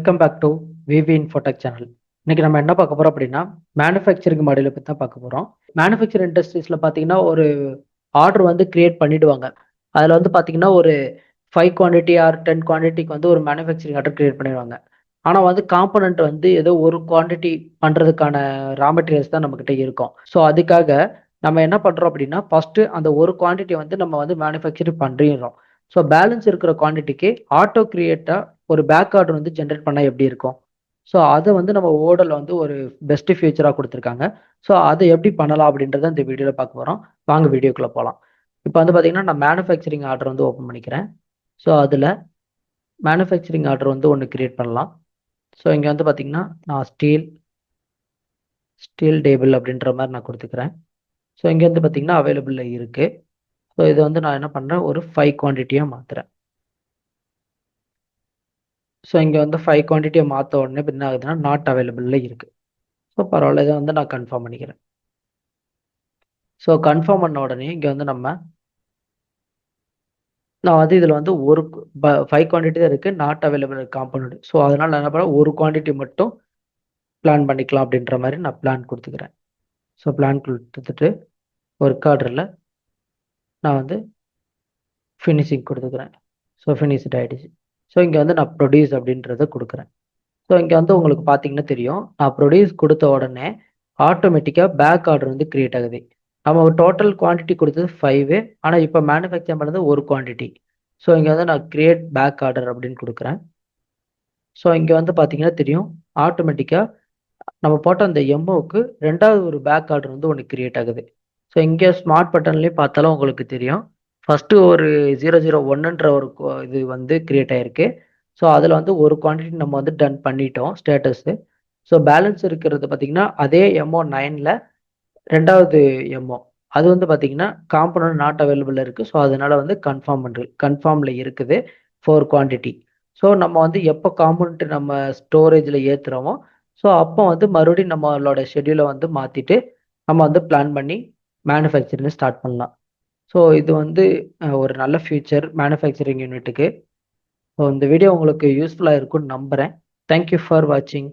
Welcome back to VV Infotech channel. இன்னைக்கு நம்ம என்ன பார்க்க போறோம் அப்படின்னா மேனுஃபேக்சரிங் மாடலை பற்றி தான் பார்க்க போறோம். மேனுஃபேக்சர் இண்டஸ்ட்ரீஸ்ல பார்த்தீங்கன்னா ஒரு ஆர்டர் வந்து கிரியேட் பண்ணிடுவாங்க. அதில் வந்து பார்த்தீங்கன்னா ஒரு 5 குவான்டிட்டி ஆர் 10 குவான்டிட்டிக்கு வந்து ஒரு மேனுஃபேக்சரிங் ஆர்டர் கிரியேட் பண்ணிடுவாங்க. ஆனால் வந்து காம்பனண்ட் வந்து ஏதோ ஒரு குவான்டிட்டி பண்ணுறதுக்கான ரா மெட்டீரியல்ஸ் தான் நம்மக்கிட்ட இருக்கும். ஸோ அதுக்காக நம்ம என்ன பண்ணுறோம் அப்படின்னா ஃபர்ஸ்ட் அந்த ஒரு குவான்டிட்டி வந்து நம்ம வந்து மேனுஃபேக்சரிங் பண்ணிடுறோம். ஸோ பேலன்ஸ் இருக்கிற குவான்டிட்டிக்கு ஆட்டோ கிரியேட்டாக ஒரு பேக் ஆர்டர் வந்து ஜென்ரேட் பண்ணால் எப்படி இருக்கும்? ஸோ அதை வந்து நம்ம ஓடல வந்து ஒரு பெஸ்ட் ஃபியூச்சராக கொடுத்துருக்காங்க. ஸோ அதை எப்படி பண்ணலாம் அப்படின்றத இந்த வீடியோவில் பார்க்க போகிறோம். வாங்க வீடியோக்குள்ளே போகலாம். இப்போ வந்து பார்த்தீங்கன்னா நான் மேனுஃபேக்சரிங் ஆர்டர் வந்து ஓப்பன் பண்ணிக்கிறேன். ஸோ அதில் மேனுஃபேக்சரிங் ஆர்டர் வந்து ஒன்று கிரியேட் பண்ணலாம். ஸோ இங்கே வந்து பார்த்தீங்கன்னா நான் ஸ்டீல் டேபிள் அப்படின்ற மாதிரி நான் கொடுத்துக்கிறேன். ஸோ இங்கே வந்து பார்த்தீங்கன்னா அவைலபிளில் இருக்குது. ஸோ இதை வந்து நான் என்ன பண்ணுறேன், ஒரு 5 குவான்டிட்டியாக மாற்றுறேன். ஸோ இங்கே வந்து 5 குவான்டிட்டியை மாற்ற உடனே இப்போ என்ன ஆகுதுன்னா நாட் அவைலபிளில் இருக்குது. ஸோ பரவாயில்ல, இதை வந்து நான் கன்ஃபார்ம் பண்ணிக்கிறேன். ஸோ கன்ஃபார்ம் பண்ண உடனே இங்கே வந்து நான் வந்து இதில் வந்து ஒரு 5 குவான்டிட்டி தான் இருக்குது, நாட் அவைலபிள் காம்பனண்ட். ஸோ அதனால் நான் என்ன பண்ணேன், ஒரு குவான்டிட்டி மட்டும் பிளான் பண்ணிக்கலாம் அப்படின்ற மாதிரி நான் பிளான் கொடுத்துக்கிறேன். ஸோ பிளான் கொடுத்துட்டு ஒர்க் ஆர்டரில் நான் வந்து ஃபினிஷிங் கொடுத்துக்கிறேன். ஸோ ஃபினிஷ்ட் ஆகிடுச்சு. ஸோ இங்கே வந்து நான் ப்ரொடியூஸ் அப்படின்றத கொடுக்குறேன். ஸோ இங்கே வந்து உங்களுக்கு பார்த்தீங்கன்னா தெரியும், நான் ப்ரொடியூஸ் கொடுத்த உடனே ஆட்டோமேட்டிக்காக பேக் ஆர்டர் வந்து கிரியேட் ஆகுது. நம்ம டோட்டல் குவான்டிட்டி கொடுத்தது 5, ஆனால் இப்போ மேனுஃபேக்சர் பண்ணது ஒரு குவான்டிட்டி. ஸோ இங்கே வந்து நான் கிரியேட் பேக் ஆர்டர் அப்படின்னு கொடுக்குறேன். ஸோ இங்கே வந்து பார்த்தீங்கன்னா தெரியும், ஆட்டோமேட்டிக்காக நம்ம போட்ட அந்த எம்ஓவுக்கு ரெண்டாவது ஒரு பேக் ஆர்டர் வந்து ஒன்று கிரியேட் ஆகுது. ஸோ இங்கே ஸ்மார்ட் பட்டன்லேயே பார்த்தாலும் உங்களுக்கு தெரியும், ஃபஸ்ட்டு ஒரு 001ன்ற ஒரு இது வந்து கிரியேட் ஆகிருக்கு. ஸோ அதில் வந்து ஒரு குவான்டிட்டி நம்ம வந்து டன் பண்ணிட்டோம் ஸ்டேட்டஸு. ஸோ பேலன்ஸ் இருக்கிறது பார்த்தீங்கன்னா அதே எம்ஓ 9ல் ரெண்டாவது எம்ஓ அது வந்து பார்த்தீங்கன்னா காம்பனண்ட் நாட் அவைலபிள் இருக்குது. ஸோ அதனால் வந்து கன்ஃபார்மில் இருக்குது 4 குவான்டிட்டி. ஸோ நம்ம வந்து எப்போ காம்பனண்ட் நம்ம ஸ்டோரேஜில் ஏற்றுறோமோ ஸோ அப்போ வந்து மறுபடியும் நம்மளோட ஷெட்யூலை வந்து மாற்றிட்டு நம்ம வந்து பிளான் பண்ணி மேனுஃபேக்சரிங் ஸ்டார்ட் பண்ணலாம். ஸோ இது வந்து ஒரு நல்ல ஃபியூச்சர் மேனுஃபேக்சரிங் யூனிட்டுக்கு. ஸோ இந்த வீடியோ உங்களுக்கு யூஸ்ஃபுல்லாக இருக்கும்னு நம்புகிறேன். தேங்க்யூ ஃபார் வாட்சிங்.